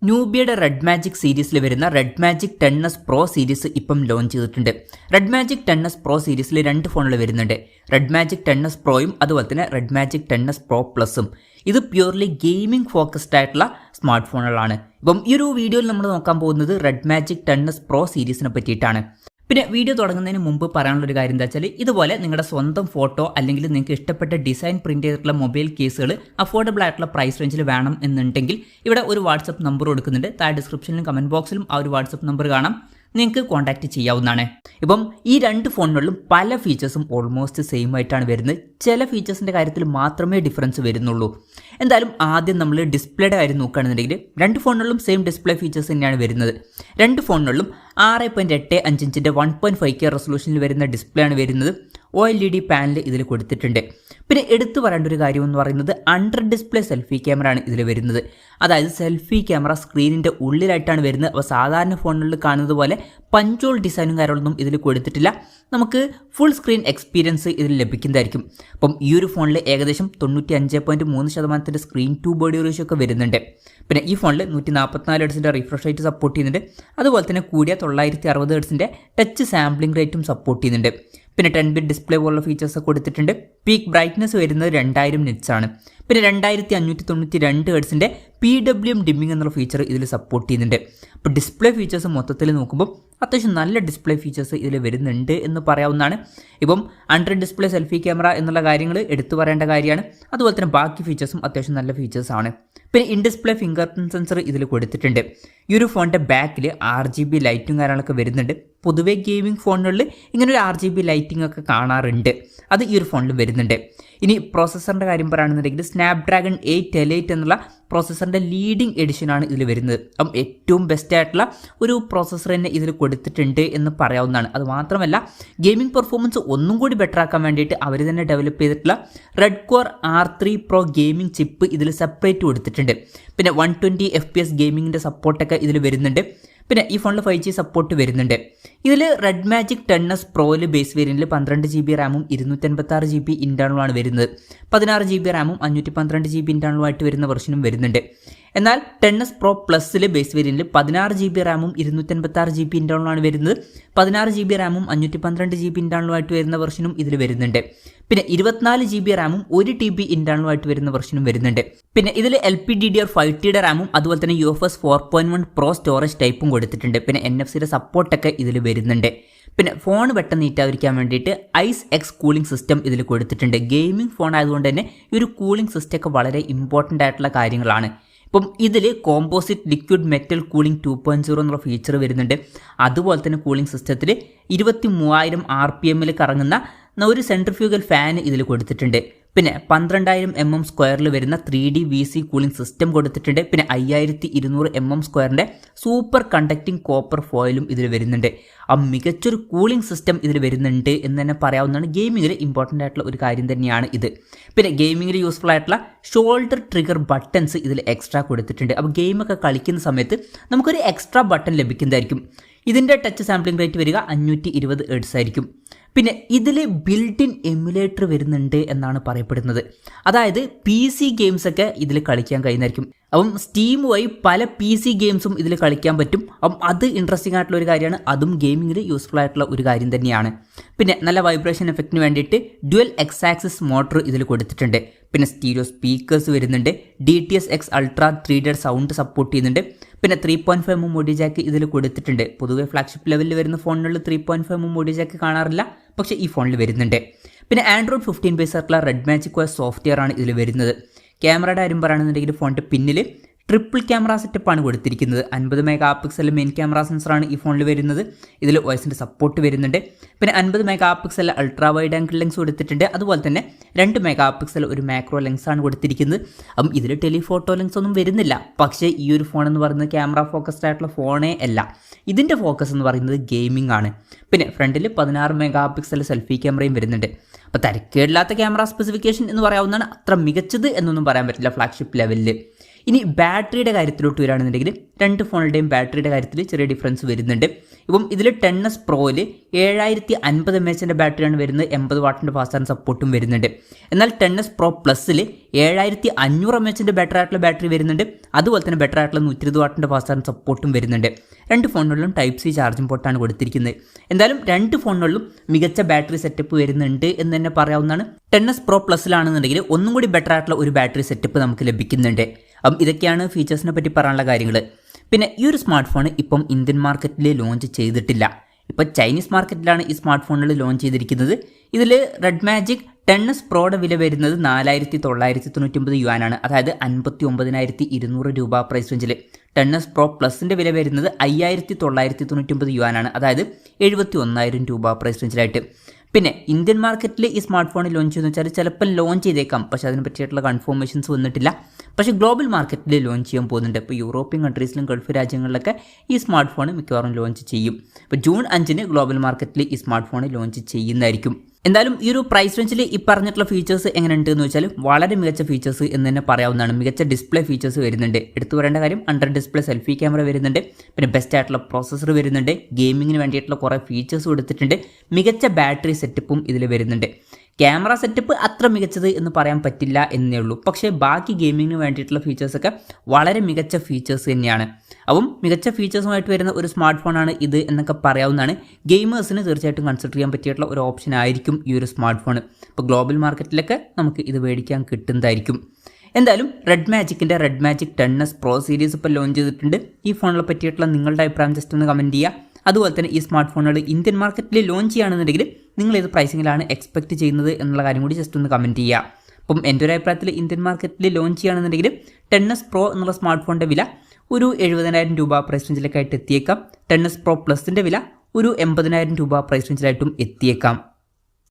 ന്യൂബിയുടെ red magic സീരീസിൽ വരുന്ന red magic 10s pro series ഇപ്പം ലോഞ്ച് ചെയ്തിട്ടുണ്ട്. റെഡ് മാജിക് 10s പ്രോ സീരീസിൽ രണ്ട് ഫോണുകൾ വരുന്നുണ്ട്. റെഡ് മാജിക് 10s പ്രോയും അതുപോലെ തന്നെ റെഡ് മാജിക് 10s പ്രോ പ്ലസും. ഇത് പ്യൂർലി ഗെയിമിംഗ് ഫോക്കസ്ഡ് ആയിട്ടുള്ള സ്മാർട്ട് ഫോണുകളാണ്. ഇപ്പം ഈ ഒരു വീഡിയോയിൽ നമ്മൾ നോക്കാൻ പോകുന്നത് റെഡ് മാജിക് 10s പ്രോ സീരീസിനെ പറ്റിയിട്ടാണ്. പിന്നെ വീഡിയോ തുടങ്ങുന്നതിന് മുമ്പ് പറയാനുള്ളൊരു കാര്യം എന്താ വെച്ചാൽ, ഇതുപോലെ നിങ്ങളുടെ സ്വന്തം ഫോട്ടോ അല്ലെങ്കിൽ നിങ്ങൾക്ക് ഇഷ്ടപ്പെട്ട ഡിസൈൻ പ്രിന്റ് ചെയ്തിട്ടുള്ള മൊബൈൽ കേസുകൾ അഫോർഡബിൾ ആയിട്ടുള്ള പ്രൈസ് റേഞ്ചിൽ വേണം എന്നുണ്ടെങ്കിൽ ഇവിടെ ഒരു വാട്സപ്പ് നമ്പർ കൊടുക്കുന്നുണ്ട്. താഴെ ഡിസ്ക്രിപ്ഷനിലും കമന്റ് ബോക്സിലും ആ ഒരു വാട്സപ്പ് നമ്പർ കാണാം, നിങ്ങൾക്ക് കോൺടാക്ട് ചെയ്യാവുന്നതാണ്. ഇപ്പം ഈ രണ്ട് ഫോണുകളിലും പല ഫീച്ചേഴ്സും ഓൾമോസ്റ്റ് സെയിം ആയിട്ടാണ് വരുന്നത്. ചില ഫീച്ചേഴ്സിൻ്റെ കാര്യത്തിൽ മാത്രമേ ഡിഫറൻസ് വരുന്നുള്ളൂ. എന്തായാലും ആദ്യം നമ്മൾ ഡിസ്പ്ലേയുടെ കാര്യം നോക്കുകയാണെന്നുണ്ടെങ്കിൽ രണ്ട് ഫോണുകളിലും സെയിം ഡിസ്പ്ലേ ഫീച്ചേഴ്സ് തന്നെയാണ് വരുന്നത്. രണ്ട് ഫോണുകളിലും 6.85 ഇഞ്ചിൻ്റെ 1.5K റെസൊല്യൂഷനിൽ വരുന്ന ഡിസ്പ്ലേ ആണ് വരുന്നത്. OLED പാനൽ ഇതിൽ കൊടുത്തിട്ടുണ്ട്. പിന്നെ എടുത്തു പറയേണ്ട ഒരു കാര്യം എന്ന് പറയുന്നത് അണ്ടർ ഡിസ്പ്ലേ സെൽഫി ക്യാമറ ആണ് ഇതിൽ വരുന്നത്. അതായത് സെൽഫി ക്യാമറ സ്ക്രീനിൻ്റെ ഉള്ളിലായിട്ടാണ് വരുന്നത്. അപ്പോൾ സാധാരണ ഫോണുകളിൽ കാണുന്നത് പോലെ പഞ്ചോൾ ഡിസൈനും കാര്യങ്ങളൊന്നും ഇതിൽ കൊടുത്തിട്ടില്ല. നമുക്ക് ഫുൾ സ്ക്രീൻ എക്സ്പീരിയൻസ് ഇതിൽ ലഭിക്കുന്നതായിരിക്കും. അപ്പം ഈ ഒരു ഫോണിൽ ഏകദേശം 95.3% സ്ക്രീൻ ടു ബോഡി റേഷ്യോ ഒക്കെ വരുന്നുണ്ട്. പിന്നെ ഈ ഫോണിൽ 144 ഹെർട്സിൻ്റെ റിഫ്രഷ് റേറ്റ് സപ്പോർട്ട് ചെയ്യുന്നുണ്ട്. അതുപോലെ തന്നെ കൂടിയ 960 ഹെർട്സിൻ്റെ ടച്ച് സാമ്പിളിംഗ് റേറ്റും സപ്പോർട്ട് ചെയ്യുന്നുണ്ട്. പിന്നെ 10 ബിറ്റ് ഡിസ്പ്ലേ പോലുള്ള ഫീച്ചേഴ്സ് കൊടുത്തിട്ടുണ്ട്. പീക്ക് ബ്രൈറ്റ്നസ് വരുന്നത് 2000 നിറ്റ്സ് ആണ്. പിന്നെ 2592 ഹെർട്സിൻ്റെ PWM ഡിമ്മിംഗ് എന്നുള്ള ഫീച്ചർ ഇതിൽ സപ്പോർട്ട് ചെയ്യുന്നുണ്ട്. അപ്പോൾ ഡിസ്പ്ലേ ഫീച്ചേഴ്സ് മൊത്തത്തിൽ നോക്കുമ്പോൾ അത്യാവശ്യം നല്ല ഡിസ്പ്ലേ ഫീച്ചേഴ്സ് ഇതിൽ വരുന്നുണ്ട് എന്ന് പറയാവുന്നതാണ്. ഇപ്പം അണ്ടർ ഡിസ്പ്ലേ സെൽഫി ക്യാമറ എന്നുള്ള കാര്യങ്ങൾ എടുത്തു പറയേണ്ട കാര്യമാണ്. അതുപോലെ തന്നെ ബാക്കി ഫീച്ചേഴ്സും അത്യാവശ്യം നല്ല ഫീച്ചേഴ്സാണ്. പിന്നെ in display finger print sensor ഇതിൽ കൊടുത്തിട്ടുണ്ട്. ഈ ഒരു ഫോണിൻ്റെ ബാക്കിൽ RGB ലൈറ്റും കാര്യങ്ങളൊക്കെ വരുന്നുണ്ട്. പൊതുവേ ഗെയിമിംഗ് ഫോണുകളിൽ ഇങ്ങനൊരു RGB ലൈറ്റിംഗ് ഒക്കെ കാണാറുണ്ട്. അത് ഈ ഒരു ഫോണിൽ വരുന്നുണ്ട്. ഇനി പ്രോസസ്സറിൻ്റെ കാര്യം പറയുകയാണെന്നുണ്ടെങ്കിൽ സ്നാപ്ഡ്രാഗൺ 8L8 എന്നുള്ള പ്രോസസ്സറിൻ്റെ ലീഡിംഗ് എഡിഷനാണ് ഇതിൽ വരുന്നത്. അപ്പം ഏറ്റവും ബെസ്റ്റ് ആയിട്ടുള്ള ഒരു പ്രോസസ്സർ തന്നെ ഇതിൽ കൊടുത്തിട്ടുണ്ട് എന്ന് പറയാവുന്നതാണ്. അത് മാത്രമല്ല ഗെയിമിംഗ് പെർഫോമൻസ് ഒന്നും കൂടി ബെറ്റർ ആക്കാൻ വേണ്ടിയിട്ട് അവർ തന്നെ ഡെവലപ്പ് ചെയ്തിട്ടുള്ള red core R3 pro gaming chip ഇതിൽ സെപ്പറേറ്റ് കൊടുത്തിട്ടുണ്ട്. പിന്നെ 120 FPS ഗെയിമിങ്ങിൻ്റെ സപ്പോർട്ടൊക്കെ ഇതിൽ വരുന്നുണ്ട്. പിന്നെ ഈ ഫോണിൽ 5G സപ്പോർട്ട് വരുന്നുണ്ട്. ഇതിൽ റെഡ് മാജിക് 10s പ്രോയിൽ ബേസ് വേരിയൻറ്റിൽ 12GB റാമും 256GB ഇൻറ്റേർണലുമാണ് വരുന്നത്. 16GB റാമും 512GB ഇൻറ്റേർണലുമായിട്ട് വരുന്ന വെർഷനും വരുന്നുണ്ട്. എന്നാൽ 10s പ്രോ പ്ലസ്സിൽ ബേസ് വേരിയൻറ്റിൽ 16GB റാമും 256GB ഇൻറ്റേർണലുമാണ് വരുന്നത്. 16GB റാമും 512GB ഇൻറ്റേർണലുമായിട്ട് വരുന്ന വെർഷനും ഇതിൽ വരുന്നുണ്ട്. പിന്നെ 24GB റാമും 1TB ഇൻറ്റേർണലുമായിട്ട് വരുന്ന വെർഷനും വരുന്നുണ്ട്. പിന്നെ ഇതിൽ LPDDR5Tയുടെ റാമും അതുപോലെ തന്നെ UFS 4.1 പ്രോ സ്റ്റോറേജ് ടൈപ്പും കൊടുത്തിട്ടുണ്ട്. പിന്നെ NFC-യുടെ സപ്പോർട്ടൊക്കെ ഇതിൽ വരുന്നുണ്ട്. പിന്നെ ഫോൺ പെട്ടെന്ന് നീറ്റാതിരിക്കാൻ വേണ്ടിയിട്ട് ICE-X കൂളിംഗ് സിസ്റ്റം ഇതിൽ കൊടുത്തിട്ടുണ്ട്. ഗെയിമിംഗ് ഫോൺ ആയതുകൊണ്ട് തന്നെ ഈ ഒരു കൂളിംഗ് സിസ്റ്റം ഒക്കെ വളരെ ഇമ്പോർട്ടൻ്റ് ആയിട്ടുള്ള കാര്യങ്ങളാണ്. ഇപ്പം ഇതിൽ കോമ്പോസിറ്റ് ലിക്വിഡ് മെറ്റൽ കൂളിംഗ് 2.0 എന്നുള്ള ഫീച്ചർ വരുന്നുണ്ട്. അതുപോലെ തന്നെ കൂളിംഗ് സിസ്റ്റത്തിൽ 23,000 RPM കറങ്ങുന്ന ഒരു സെൻട്രിഫ്യൂഗൽ ഫാൻ ഇതിൽ കൊടുത്തിട്ടുണ്ട്. പിന്നെ 12,000 mm സ്ക്വയറിൽ വരുന്ന 3D VC കൂളിംഗ് സിസ്റ്റം കൊടുത്തിട്ടുണ്ട്. പിന്നെ 5200 mm സ്ക്വയറിൻ്റെ സൂപ്പർ കണ്ടക്റ്റിംഗ് കോപ്പർ ഫോയിലും ഇതിൽ വരുന്നുണ്ട്. ആ മികച്ചൊരു കൂളിംഗ് സിസ്റ്റം ഇതിൽ വരുന്നുണ്ട് എന്ന് തന്നെ പറയാവുന്നതാണ്. ഗെയിമിങ്ങിൽ ഇമ്പോർട്ടൻ്റ് ആയിട്ടുള്ള ഒരു കാര്യം തന്നെയാണ് ഇത്. പിന്നെ ഗെയിമിങ്ങിൽ യൂസ്ഫുൾ ആയിട്ടുള്ള ഷോൾഡർ ട്രിഗർ ബട്ടൺസ് ഇതിൽ എക്സ്ട്രാ കൊടുത്തിട്ടുണ്ട്. അപ്പോൾ ഗെയിമൊക്കെ കളിക്കുന്ന സമയത്ത് നമുക്കൊരു എക്സ്ട്രാ ബട്ടൺ ലഭിക്കുന്നതായിരിക്കും. ഇതിൻ്റെ ടച്ച് സാമ്പിളിംഗ് റേറ്റ് വരിക 520 ഹെർട്സ് ആയിരിക്കും. പിന്നെ ഇതിൽ ബിൽഡ് ഇൻ എമുലേറ്റർ വരുന്നുണ്ട് എന്നാണ് പറയപ്പെടുന്നത്. അതായത് PC ഗെയിംസൊക്കെ ഇതിൽ കളിക്കാൻ കഴിയുന്നതായിരിക്കും. അപ്പം സ്റ്റീം വഴി പല PC ഗെയിംസും ഇതിൽ കളിക്കാൻ പറ്റും. അപ്പം അത് ഇൻട്രസ്റ്റിംഗ് ആയിട്ടുള്ള ഒരു കാര്യമാണ്. അതും ഗെയിമിങ്ങിൽ യൂസ്ഫുൾ ആയിട്ടുള്ള ഒരു കാര്യം തന്നെയാണ്. പിന്നെ നല്ല വൈബ്രേഷൻ എഫക്റ്റിന് വേണ്ടിയിട്ട് ഡ്യുവൽ X-ആക്സിസ് മോട്ടർ ഇതിൽ കൊടുത്തിട്ടുണ്ട്. പിന്നെ സ്റ്റീരിയോ സ്പീക്കേഴ്സ് വരുന്നുണ്ട്. DTS-X ultra 3D sound support ചെയ്യുന്നുണ്ട്. പിന്നെ 3.5mm ഓഡിയോ ജാക്ക് ഇതിൽ കൊടുത്തിട്ടുണ്ട്. പൊതുവെ ഫ്ലാഗ്ഷിപ്പ് ലെവലിൽ വരുന്ന ഫോണുകളിൽ 3.5mm ഓഡിയോ ജാക്ക് കാണാറില്ല, പക്ഷേ ഈ ഫോണിൽ വരുന്നുണ്ട്. പിന്നെ Android 15 ബേസ് ആയിട്ടുള്ള റെഡ് മാജിക് OS സോഫ്റ്റ്വെയർ ആണ് ഇതിൽ വരുന്നത്. ക്യാമറയുടെ കാര്യം പറയുകയാണെന്നുണ്ടെങ്കിൽ ഫോണിൻ്റെ പിന്നിൽ ട്രിപ്പിൾ ക്യാമറ സെറ്റപ്പാണ് കൊടുത്തിരിക്കുന്നത്. 50 MP മെയിൻ ക്യാമറ സെൻസറാണ് ഈ ഫോണിൽ വരുന്നത്. ഇതിൽ OS-ൻ്റെ സപ്പോർട്ട് വരുന്നുണ്ട്. പിന്നെ 50 MP ultra wide angle lens കൊടുത്തിട്ടുണ്ട്. അതുപോലെ തന്നെ 2 MP ഒരു മാക്രോ ലെൻസാണ് കൊടുത്തിരിക്കുന്നത്. അപ്പം ഇതിൽ ടെലിഫോട്ടോ ലെൻസ് ഒന്നും വരുന്നില്ല. പക്ഷേ ഈ ഒരു ഫോൺ എന്ന് പറയുന്നത് ക്യാമറ ഫോക്കസ്ഡ് ആയിട്ടുള്ള ഫോണേ അല്ല. ഇതിൻ്റെ ഫോക്കസ് എന്ന് പറയുന്നത് ഗെയിമിംഗ് ആണ്. പിന്നെ ഫ്രണ്ടിൽ 16 MP സെൽഫി ക്യാമറയും വരുന്നുണ്ട്. അപ്പോൾ തരക്കേടില്ലാത്ത ക്യാമറ സ്പെസിഫിക്കേഷൻ എന്ന് പറയാവുന്നതാണ്. അത്ര മികച്ചത് എന്നൊന്നും പറയാൻ പറ്റില്ല ഫ്ലാഗ്ഷിപ്പ് ലെവലിൽ. ഇനി ബാറ്ററിയുടെ കാര്യത്തിലോട്ട് വരികയാണെന്നുണ്ടെങ്കിൽ രണ്ട് ഫോണുകളുടെയും ബാറ്ററിയുടെ കാര്യത്തിൽ ചെറിയ ഡിഫറൻസ് വരുന്നുണ്ട്. ഇപ്പം ഇതിൽ 10s Proയിൽ 7050 mAh ബാറ്ററിയാണ് വരുന്നത്, 80 വാട്ടിൻ്റെ ഫാസ്റ്റ് ചാർജിംഗ് സപ്പോർട്ടും വരുന്നുണ്ട്. എന്നാൽ 10s Pro Plusൽ 7500 mAh battery battery വരുന്നുണ്ട്, അതുപോലെ തന്നെ ബെറ്റർ ആയിട്ടുള്ള 120 വാട്ടിൻ്റെ ഫാസ്റ്റ് ചാർജിംഗ് സപ്പോർട്ടും വരുന്നുണ്ട്. രണ്ട് ഫോണുകളിലും Type C ചാർജിംഗ് പോർട്ടാണ് കൊടുത്തിരിക്കുന്നത്. എന്തായാലും രണ്ട് ഫോണുകളിലും മികച്ച ബാറ്ററി സെറ്റപ്പ് വരുന്നുണ്ട് എന്ന് തന്നെ പറയാവുന്നതാണ്. 10s Pro Plusലാണെന്നുണ്ടെങ്കിൽ ഒന്നും കൂടി ബെറ്റർ ആയിട്ടുള്ള ഒരു ബാറ്ററി സെറ്റപ്പ് നമുക്ക് ലഭിക്കുന്നുണ്ട്. അപ്പം ഇതൊക്കെയാണ് ഫീച്ചേഴ്സിനെ പറ്റി പറയാനുള്ള കാര്യങ്ങൾ. പിന്നെ ഈ ഒരു സ്മാർട്ട് ഫോൺ ഇപ്പം ഇന്ത്യൻ മാർക്കറ്റിൽ ലോഞ്ച് ചെയ്തിട്ടില്ല. ഇപ്പോൾ ചൈനീസ് മാർക്കറ്റിലാണ് ഈ സ്മാർട്ട് ഫോണുകൾ ലോഞ്ച് ചെയ്തിരിക്കുന്നത്. ഇതിൽ റെഡ് മാജിക് 10s Proയുടെ വില വരുന്നത് 4999 യുവാനാണ്, അതായത് 59,200 രൂപ പ്രൈസ് റേഞ്ചിൽ. 10s Pro Plusൻ്റെ വില വരുന്നത് 5999 യുവാനാണ്, അതായത് 71,000 രൂപ പ്രൈസ് റേഞ്ചിലായിട്ട്. പിന്നെ ഇന്ത്യൻ മാർക്കറ്റിൽ ഈ സ്മാർട്ട് ഫോൺ ലോഞ്ച് ചെയ്യുന്ന വെച്ചാൽ ചിലപ്പോൾ ലോഞ്ച് ചെയ്തേക്കാം, പക്ഷേ അതിനെ പറ്റിയിട്ടുള്ള കൺഫർമേഷൻസ് വന്നിട്ടില്ല. പക്ഷേ ഗ്ലോബൽ മാർക്കറ്റിൽ ലോഞ്ച് ചെയ്യാൻ പോകുന്നുണ്ട്. ഇപ്പോൾ യൂറോപ്യൻ കൺട്രീസിലും ഗൾഫ് രാജ്യങ്ങളിലൊക്കെ ഈ സ്മാർട്ട് ഫോൺ മിക്കവാറും ലോഞ്ച് ചെയ്യും. ഇപ്പോൾ ജൂൺ 5-ന് ഗ്ലോബൽ മാർക്കറ്റിൽ ഈ സ്മാർട്ട് ഫോൺ ലോഞ്ച് ചെയ്യുന്നതായിരിക്കും. എന്തായാലും ഈ ഒരു പ്രൈസ് റേഞ്ചിൽ ഈ പറഞ്ഞിട്ടുള്ള ഫീച്ചേഴ്സ് എങ്ങനെയുണ്ട് എന്ന് വെച്ചാൽ വളരെ മികച്ച ഫീച്ചേഴ്സ് എന്ന് തന്നെ പറയാവുന്നതാണ്. മികച്ച ഡിസ്പ്ലേ ഫീച്ചേഴ്സ് വരുന്നുണ്ട്. എടുത്തു പറയേണ്ട കാര്യം അണ്ടർ ഡിസ്പ്ലേ സെൽഫി ക്യാമറ വരുന്നുണ്ട്, പിന്നെ ബെസ്റ്റ് ആയിട്ടുള്ള പ്രോസസ്സർ വരുന്നുണ്ട്, ഗെയിമിങ്ങിന് വേണ്ടിയിട്ടുള്ള കുറേ ഫീച്ചേഴ്സ് കൊടുത്തിട്ടുണ്ട്, മികച്ച ബാറ്ററി സെറ്റപ്പും ഇതിൽ വരുന്നുണ്ട്. ക്യാമറ സെറ്റപ്പ് അത്ര മികച്ചത് എന്ന് പറയാൻ പറ്റില്ല എന്നേ ഉള്ളൂ, പക്ഷേ ബാക്കി ഗെയിമിങ്ങിന് വേണ്ടിയിട്ടുള്ള ഫീച്ചേഴ്സൊക്കെ വളരെ മികച്ച ഫീച്ചേഴ്സ് തന്നെയാണ്. അപ്പം മികച്ച ഫീച്ചേഴ്സുമായിട്ട് വരുന്ന ഒരു സ്മാർട്ട് ഫോണാണ് ഇത് എന്നൊക്കെ പറയാവുന്നതാണ്. ഗെയിമേഴ്സിന് തീർച്ചയായിട്ടും കൺസിഡർ ചെയ്യാൻ പറ്റിയിട്ടുള്ള ഒരു ഓപ്ഷൻ ആയിരിക്കും ഈ ഒരു സ്മാർട്ട് ഫോൺ. ഇപ്പോൾ ഗ്ലോബൽ മാർക്കറ്റിലൊക്കെ നമുക്ക് ഇത് മേടിക്കാൻ കിട്ടുന്നതായിരിക്കും. എന്തായാലും റെഡ് മാജിക്കിൻ്റെ red magic 10s Pro series ഇപ്പോൾ ലോഞ്ച് ചെയ്തിട്ടുണ്ട്. ഈ ഫോണിനെ പറ്റിയിട്ടുള്ള നിങ്ങളുടെ അഭിപ്രായം ജസ്റ്റ് ഒന്ന് കമൻറ്റ് ചെയ്യുക. അതുപോലെ തന്നെ ഈ സ്മാർട്ട് ഫോണുകൾ ഇന്ത്യൻ മാർക്കറ്റിൽ ലോഞ്ച് ചെയ്യുകയാണെന്നുണ്ടെങ്കിൽ നിങ്ങൾ ഏത് പ്രൈസിങ്ങിലാണ് എക്സ്പെക്റ്റ് ചെയ്യുന്നത് എന്നുള്ള കാര്യം കൂടി ജസ്റ്റ് ഒന്ന് കമൻറ്റ് ചെയ്യുക. അപ്പം എൻ്റെ ഒരു അഭിപ്രായത്തിൽ ഇന്ത്യൻ മാർക്കറ്റിൽ ലോഞ്ച് ചെയ്യുകയാണെന്നുണ്ടെങ്കിൽ 10s Pro എന്നുള്ള സ്മാർട്ട് ഫോണിൻ്റെ വില ഒരു 70,000 രൂപ പ്രൈസ് റേഞ്ചിലേക്കായിട്ട് എത്തിയേക്കാം. 10s Pro Plusൻ്റെ വില ഒരു 80,000 രൂപ പ്രൈസ് റേഞ്ചിലായിട്ടും എത്തിയേക്കാം.